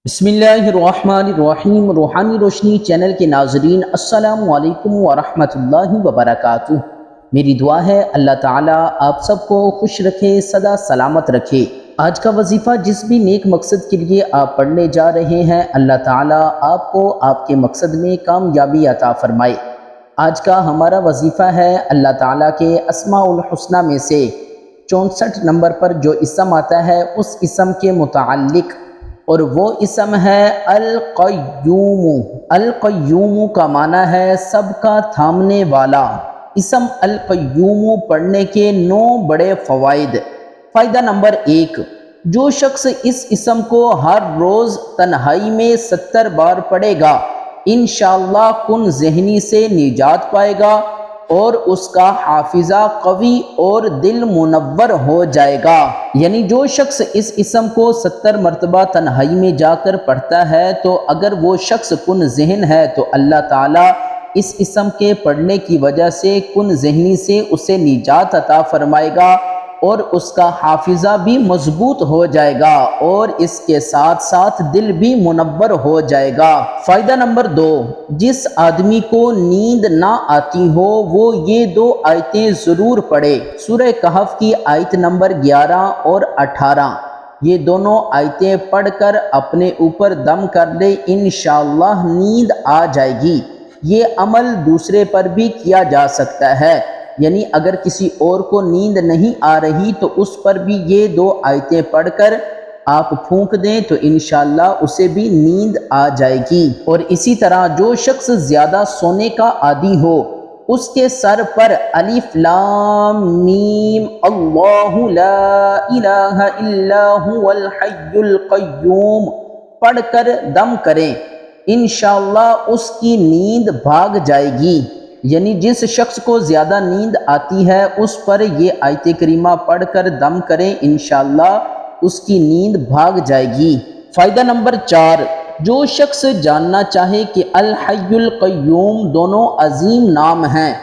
بسم اللہ الرحمن الرحیم۔ روحانی روشنی چینل کے ناظرین، السلام علیکم ورحمۃ اللہ وبرکاتہ۔ میری دعا ہے اللہ تعالیٰ آپ سب کو خوش رکھے، سدا سلامت رکھے۔ آج کا وظیفہ جس بھی نیک مقصد کے لیے آپ پڑھنے جا رہے ہیں، اللہ تعالیٰ آپ کو آپ کے مقصد میں کامیابی عطا فرمائے۔ آج کا ہمارا وظیفہ ہے اللہ تعالیٰ کے اسماء الحسنہ میں سے 64 نمبر پر جو اسم آتا ہے اس اسم کے متعلق، اور وہ اسم ہے القیوم۔ القیوم کا معنی ہے سب کا تھامنے والا۔ اسم القیوم پڑھنے کے 9 بڑے فوائد۔ فائدہ نمبر 1، جو شخص اس اسم کو ہر روز تنہائی میں 70 بار پڑھے گا، انشاءاللہ کن ذہنی سے نجات پائے گا اور اس کا حافظہ قوی اور دل منور ہو جائے گا۔ یعنی جو شخص اس اسم کو 70 مرتبہ تنہائی میں جا کر پڑھتا ہے تو اگر وہ شخص کن ذہن ہے تو اللہ تعالیٰ اس اسم کے پڑھنے کی وجہ سے کن ذہنی سے اسے نجات عطا فرمائے گا اور اس کا حافظہ بھی مضبوط ہو جائے گا اور اس کے ساتھ ساتھ دل بھی منور ہو جائے گا۔ فائدہ نمبر 2، جس آدمی کو نیند نہ آتی ہو وہ یہ 2 آیتیں ضرور پڑھے۔ سورہ کہف کی آیت نمبر 11 اور 18، یہ دونوں آیتیں پڑھ کر اپنے اوپر دم کر لے، انشاءاللہ نیند آ جائے گی۔ یہ عمل دوسرے پر بھی کیا جا سکتا ہے، یعنی اگر کسی اور کو نیند نہیں آ رہی تو اس پر بھی یہ 2 آیتیں پڑھ کر آپ پھونک دیں تو انشاءاللہ اسے بھی نیند آ جائے گی۔ اور اسی طرح جو شخص زیادہ سونے کا عادی ہو، اس کے سر پر الف لام میم اللہ لا الہ الا هو الحی القیوم پڑھ کر دم کریں، انشاءاللہ اس کی نیند بھاگ جائے گی۔ یعنی جس شخص کو زیادہ نیند آتی ہے اس پر یہ آیت کریمہ پڑھ کر دم کریں، انشاءاللہ اس کی نیند بھاگ جائے گی۔ فائدہ نمبر 4، جو شخص جاننا چاہے کہ الحی القیوم دونوں عظیم نام ہیں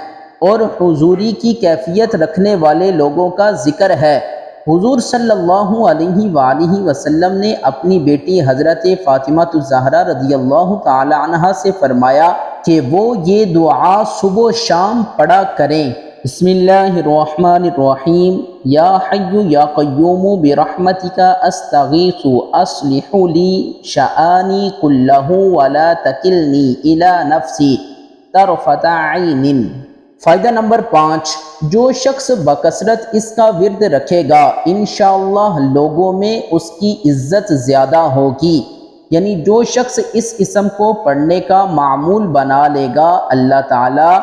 اور حضوری کی کیفیت رکھنے والے لوگوں کا ذکر ہے، حضور صلی اللہ علیہ وآلہ وسلم نے اپنی بیٹی حضرت فاطمہ الزہرا رضی اللہ تعالی عنہا سے فرمایا کہ وہ یہ دعا صبح و شام پڑھا کریں۔ بسم اللہ الرحمن الرحیم، یا حی یا قیوم برحمتک استغیث اصلح لی شأنی کلہ ولا تکلنی الی نفسی طرفۃ عین۔ فائدہ نمبر 5، جو شخص بکثرت اس کا ورد رکھے گا انشاءاللہ لوگوں میں اس کی عزت زیادہ ہوگی۔ یعنی جو شخص اس اسم کو پڑھنے کا معمول بنا لے گا اللہ تعالیٰ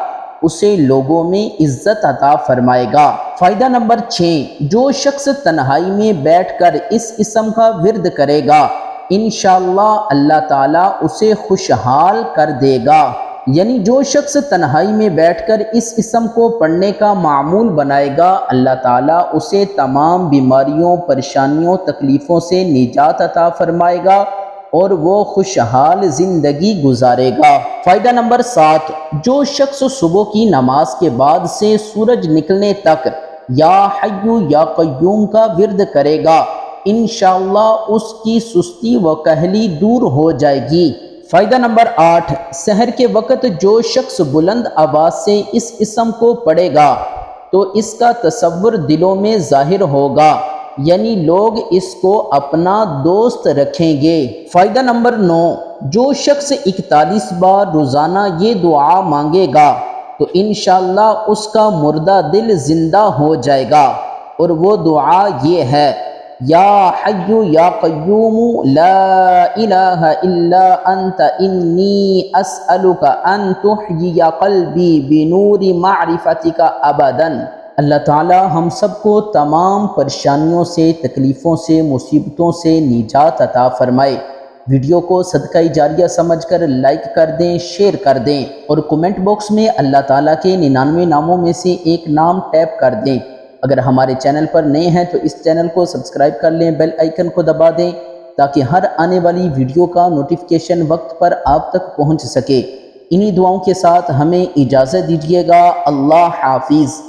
اسے لوگوں میں عزت عطا فرمائے گا۔ فائدہ نمبر 6، جو شخص تنہائی میں بیٹھ کر اس اسم کا ورد کرے گا انشاءاللہ اللہ تعالیٰ اسے خوشحال کر دے گا۔ یعنی جو شخص تنہائی میں بیٹھ کر اس اسم کو پڑھنے کا معمول بنائے گا اللہ تعالیٰ اسے تمام بیماریوں، پریشانیوں، تکلیفوں سے نجات عطا فرمائے گا اور وہ خوشحال زندگی گزارے گا۔ فائدہ نمبر 7، جو شخص صبح کی نماز کے بعد سے سورج نکلنے تک یا حی یا قیوم کا ورد کرے گا انشاءاللہ اس کی سستی و کہلی دور ہو جائے گی۔ فائدہ نمبر 8، سحر کے وقت جو شخص بلند آواز سے اس اسم کو پڑھے گا تو اس کا تصور دلوں میں ظاہر ہوگا، یعنی لوگ اس کو اپنا دوست رکھیں گے۔ فائدہ نمبر 9، جو شخص 41 بار روزانہ یہ دعا مانگے گا تو انشاءاللہ اس کا مردہ دل زندہ ہو جائے گا، اور وہ دعا یہ ہے، یا حی یا قیوم لا الہ الا انت انی اسألک ان تحیی قلبی بنور معرفتک ابدا۔ اللہ تعالی ہم سب کو تمام پریشانیوں سے، تکلیفوں سے، مصیبتوں سے نجات عطا فرمائے۔ ویڈیو کو صدقہ جاریہ سمجھ کر لائک کر دیں، شیئر کر دیں اور کومنٹ باکس میں اللہ تعالیٰ کے 99 ناموں میں سے ایک نام ٹیپ کر دیں۔ اگر ہمارے چینل پر نئے ہیں تو اس چینل کو سبسکرائب کر لیں، بیل آئیکن کو دبا دیں تاکہ ہر آنے والی ویڈیو کا نوٹیفیکیشن وقت پر آپ تک پہنچ سکے۔ انہی دعاؤں کے ساتھ ہمیں اجازت دیجیے گا۔ اللہ حافظ۔